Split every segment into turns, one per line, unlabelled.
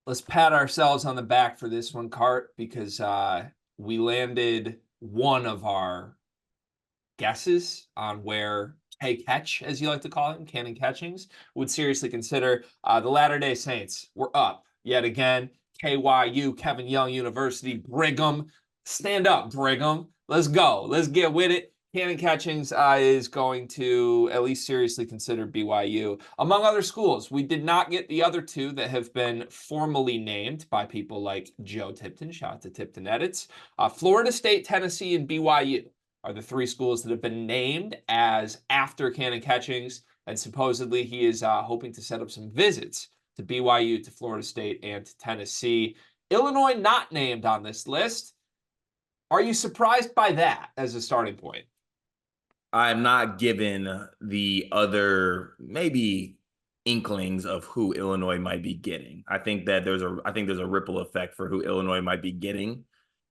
let's pat ourselves on the back for this one, Cart, because we landed one of our guesses on where Catch, as you like to call him, Kanon Catchings, would seriously consider. The Latter-day Saints were up yet again. KYU, Kevin Young University, Brigham. Stand up, Brigham. Let's go. Let's get with it. Kanon Catchings is going to at least seriously consider BYU. Among other schools, we did not get the other two that have been formally named by people like Joe Tipton. Shout out to Tipton Edits. Florida State, Tennessee, and BYU are the three schools that have been named as after Kanon Catchings, and supposedly he is hoping to set up some visits to BYU, to Florida State, and to Tennessee. Illinois not named on this list. Are you surprised by that as a starting point?
I'm not given the other maybe inklings of who Illinois might be getting. I think there's a ripple effect for who Illinois might be getting.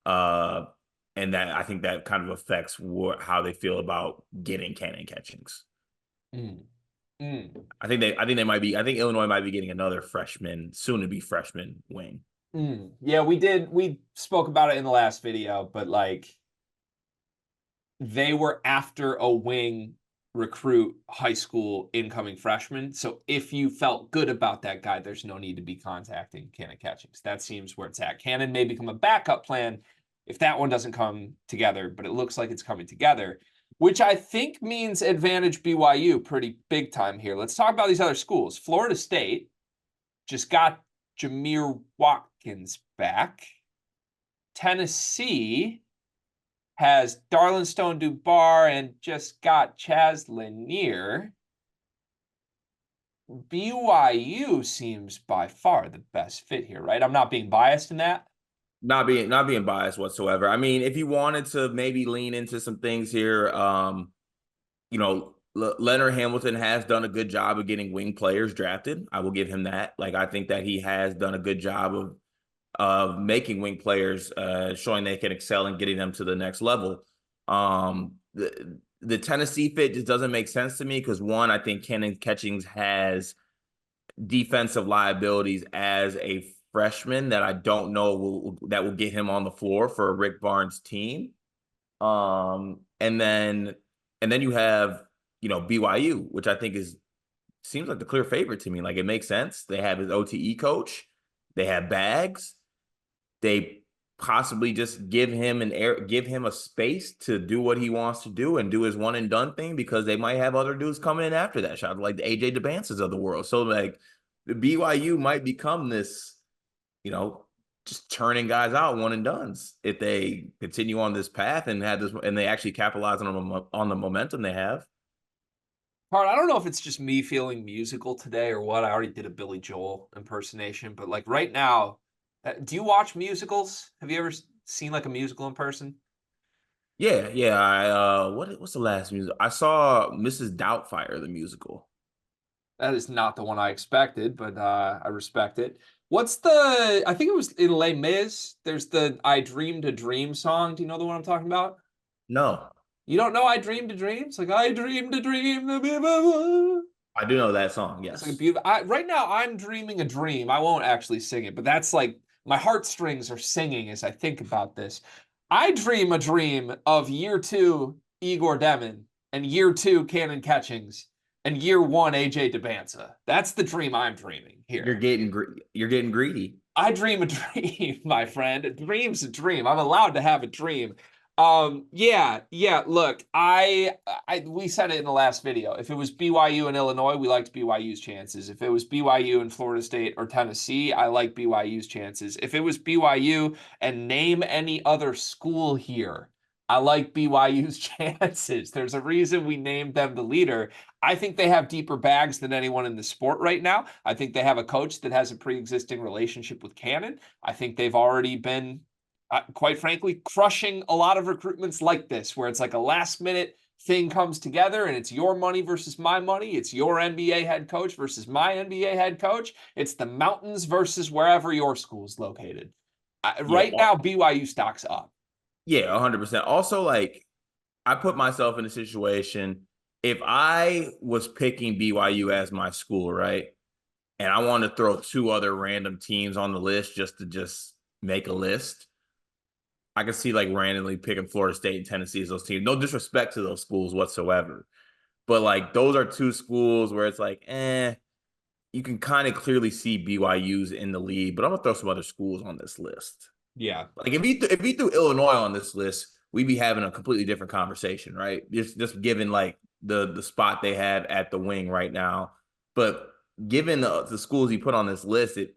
And that I think that kind of affects how they feel about getting Kanon Catchings. I think Illinois might be getting another freshman, soon to be freshman wing.
Yeah, we spoke about it in the last video, but like they were after a wing recruit high school incoming freshman. So if you felt good about that guy, there's no need to be contacting Kanon Catchings. That seems where it's at. Kanon may become a backup plan if that one doesn't come together, but it looks like it's coming together, which I think means advantage BYU pretty big time here. Let's talk about these other schools. Florida State just got Jameer Watkins back. Tennessee has Darlin Stone Dubar and just got Chaz Lanier. BYU seems by far the best fit here, right? I'm not being biased in that.
Not being biased whatsoever. I mean, if you wanted to maybe lean into some things here, Leonard Hamilton has done a good job of getting wing players drafted. I will give him that. Like, I think that he has done a good job of making wing players, showing they can excel and getting them to the next level. The Tennessee fit just doesn't make sense to me because, one, I think Kanon Catchings has defensive liabilities as a freshman that I don't know will get him on the floor for a Rick Barnes team. And then you have, BYU, which I think seems like the clear favorite to me. Like, it makes sense. They have his OTE coach. They have bags. They possibly just give him a space to do what he wants to do and do his one and done thing because they might have other dudes coming in after that shot, like the AJ DeBances of the world. So like the BYU might become this, just turning guys out one and dones if they continue on this path and they actually capitalize on the momentum they have.
Part, I don't know if it's just me feeling musical today or what. I already did a Billy Joel impersonation, but like right now, do you watch musicals? Have you ever seen like a musical in person?
Yeah. What's the last musical? I saw Mrs. Doubtfire, the musical.
That is not the one I expected, but I respect it. I think it was in Les Mis. There's the I Dreamed a Dream song. Do you know the one I'm talking about?
No.
You don't know I Dreamed a Dream? It's like, I dreamed a dream.
I do know that song, yes.
It's like a beautiful. Right now, I'm dreaming a dream. I won't actually sing it, but that's like my heartstrings are singing as I think about this. I dream a dream of year 2, Igor Demon, and year 2, Kanon Catchings, and year 1, AJ DeBanza. That's the dream I'm dreaming here.
You're getting greedy.
I dream a dream, my friend. A dream's a dream. I'm allowed to have a dream. Yeah. Look, we said it in the last video. If it was BYU and Illinois, we liked BYU's chances. If it was BYU and Florida State or Tennessee, I like BYU's chances. If it was BYU and name any other school here, I like BYU's chances. There's a reason we named them the leader. I think they have deeper bags than anyone in the sport right now. I think they have a coach that has a pre-existing relationship with Kanon. I think they've already been quite frankly, crushing a lot of recruitments like this, where it's like a last minute thing comes together and it's your money versus my money. It's your NBA head coach versus my NBA head coach. It's the mountains versus wherever your school's located. Right now, BYU stock's up.
Yeah, 100%. Also, like, I put myself in a situation, if I was picking BYU as my school, right? and I want to throw two other random teams on the list just to make a list, I can see like randomly picking Florida State and Tennessee as those teams. No disrespect to those schools whatsoever. But like those are two schools where it's like, you can kind of clearly see BYU's in the lead, but I'm gonna throw some other schools on this list.
Yeah.
Like if he threw Illinois on this list, we'd be having a completely different conversation, right? Just given like the spot they have at the wing right now. But given the schools he put on this list, it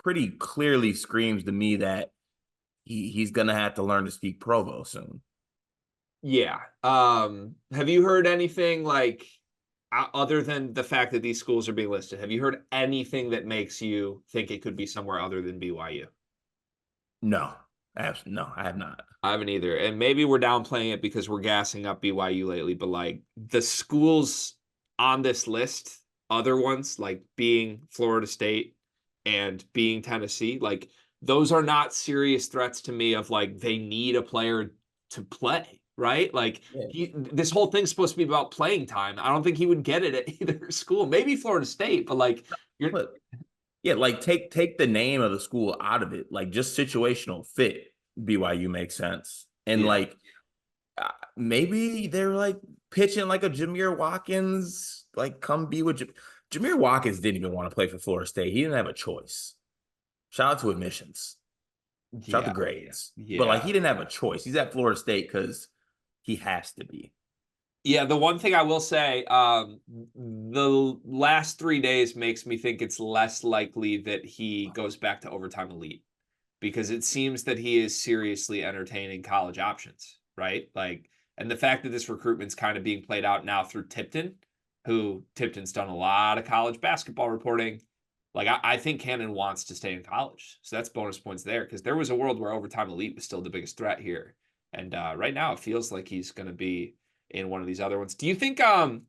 pretty clearly screams to me that he's gonna have to learn to speak Provo soon.
Yeah. Have you heard anything like other than the fact that these schools are being listed? Have you heard anything that makes you think it could be somewhere other than BYU?
No, no, I have not.
I haven't either. And maybe we're downplaying it because we're gassing up BYU lately, but like the schools on this list, other ones like being Florida State and being Tennessee, like those are not serious threats to me of like they need a player to play, right? Like
Yeah.
this whole thing's supposed to be about playing time. I don't think he would get it at either school. Maybe Florida State, but like you're
But yeah, like take the name of the school out of it. Like just situational fit, BYU makes sense. And
yeah.
like maybe they're like pitching like a Jameer Watkins, like come be with Jameer Watkins didn't even want to play for Florida State. He didn't have a choice. Shout out to admissions. Shout out to
Yeah.
grades. But like
Yeah.
he didn't have a choice. He's at Florida State because he has to be.
Yeah, the one thing I will say, the last 3 days makes me think it's less likely that he goes back to overtime elite because it seems that he is seriously entertaining college options, right? Like, and the fact that this recruitment's kind of being played out now through Tipton, who Tipton's done a lot of college basketball reporting. Like, I think Kanon wants to stay in college. So that's bonus points there because there was a world where overtime elite was still the biggest threat here. And right now it feels like he's going to be in one of these other ones. Do you think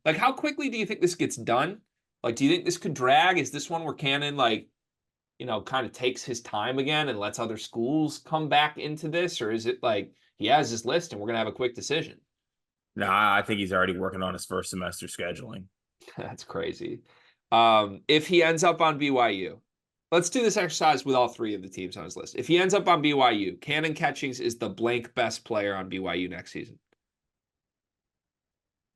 like how quickly do you think this gets done? Like do you think this could drag? Is this one where Kanon like, kind of takes his time again and lets other schools come back into this or is it like he has his list and we're going to have a quick decision?
No, I think he's already working on his first semester scheduling.
That's crazy. If he ends up on BYU, let's do this exercise with all three of the teams on his list. If he ends up on BYU, Kanon Catchings is the blank best player on BYU next season.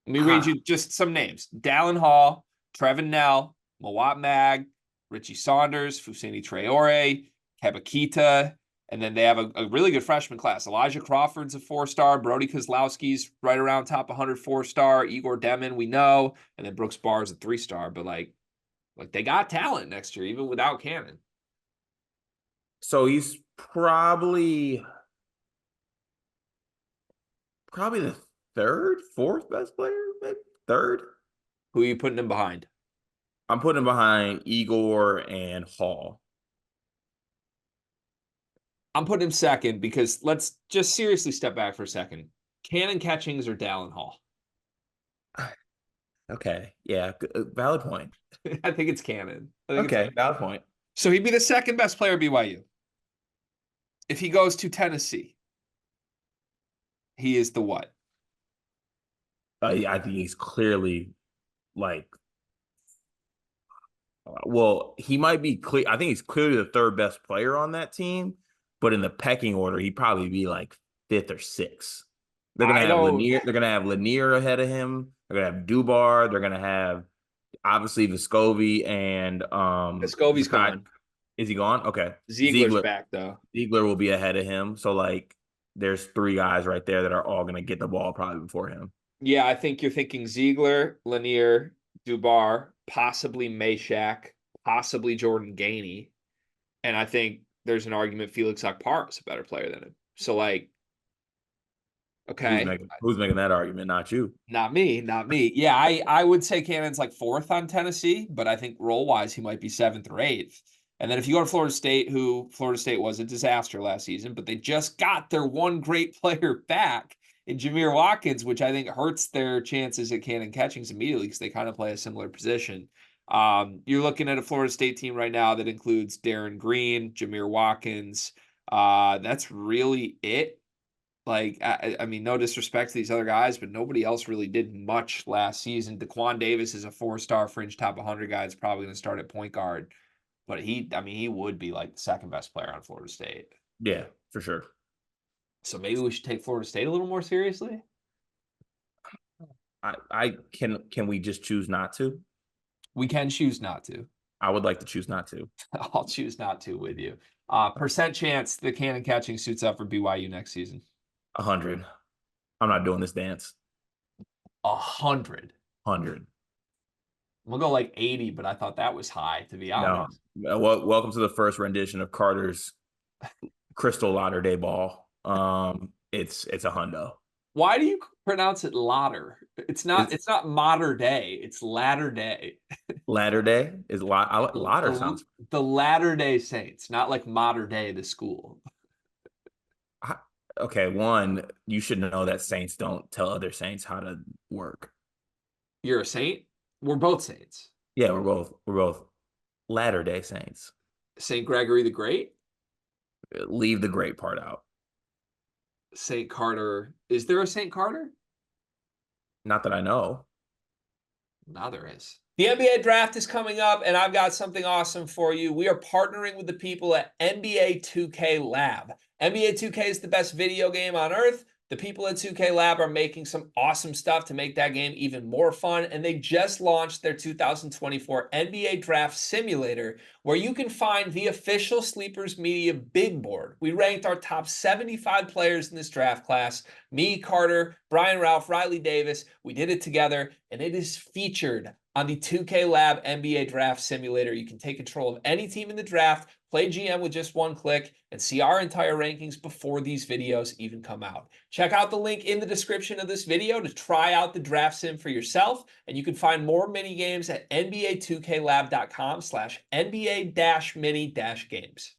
Let me read
Ha.
you just some names. Dallin Hall, Trevin Nell, Mawat Mag, Richie Saunders, Fusini Traore, Kebakita, and then they have a really good freshman class. Elijah Crawford's a 4-star. Brody Kozlowski's right around top 100 4-star. Igor Demin, we know. And then Brooks Barr's a 3-star. But like they got talent next year, even without Kanon.
So he's probably the third, fourth best player, maybe third.
Who are you putting him behind?
I'm putting him behind Igor and Hall.
I'm putting him second because let's just seriously step back for a second. Kanon Catchings or Dallin Hall?
Okay, yeah, valid point.
I think it's Kanon.
Okay, valid point.
So he'd be the second best player at BYU. If he goes to Tennessee, he is the what?
Yeah, I think he's clearly like, well, he might be clear. I think he's clearly the third best player on that team, but in the pecking order, he'd probably be like fifth or sixth. They're gonna
I
have
don't.
Lanier. They're gonna have Lanier ahead of him. They're gonna have Dubar. They're gonna have obviously Vescovi and
Vescovi's gone.
Is he gone? Okay.
Ziegler's back though.
Ziegler will be ahead of him. So like there's three guys right there that are all gonna get the ball probably before him.
Yeah, I think you're thinking Ziegler, Lanier, Dubar, possibly Meshack, possibly Jordan Gainey, and I think there's an argument Felix Akpar is a better player than him. So like, okay,
Who's making that argument? Not you.
not me, not me. Yeah, I would say Cannon's like fourth on Tennessee, but I think role wise he might be seventh or eighth. And then if you go to Florida State, who Florida State was a disaster last season, but they just got their one great player back in Jameer Watkins, which I think hurts their chances at Kanon Catchings immediately because they kind of play a similar position. You're looking at a Florida State team right now that includes Darren Green, Jameer Watkins. That's really it. Like, I mean, no disrespect to these other guys, but nobody else really did much last season. Daquan Davis is a 4-star fringe top 100 guy. It's probably going to start at point guard, but I mean, he would be like the second best player on Florida State.
Yeah, for sure.
So maybe we should take Florida State a little more seriously.
I can we just choose not to?
We can choose not to.
I would like to choose not to.
I'll choose not to with you. Percent chance the Kanon Catching suits up for BYU next season.
100. I'm not doing this dance.
100.
100.
We'll go like 80, but I thought that was high, to be honest.
No. Welcome to the first rendition of Carter's Crystal Latter-day Ball. It's a hundo.
Why do you pronounce it latter? It's not modern day. It's latter day.
Latter Day is Latter sounds.
The Latter Day Saints, not like modern day the school.
Okay, one, you should know that saints don't tell other saints how to work.
You're a saint? We're both saints.
Yeah, we're both Latter-day Saints.
Saint Gregory the Great?
Leave the great part out.
Saint Carter. Is there a Saint Carter?
Not that I know.
Now there is. The NBA draft is coming up, and I've got something awesome for you. We are partnering with the people at NBA 2K Lab. NBA 2K is the best video game on earth. The people at 2K Lab are making some awesome stuff to make that game even more fun, and they just launched their 2024 NBA Draft Simulator, where you can find the official Sleepers Media big board. We ranked our top 75 players in this draft class. Me, Carter, Brian Ralph, Riley Davis. We did it together, and it is featured on the 2K Lab NBA Draft Simulator. You can take control of any team in the draft, play GM with just one click, and see our entire rankings before these videos even come out. Check out the link in the description of this video to try out the draft sim for yourself, and you can find more mini games at nba2klab.com/NBA-mini-games.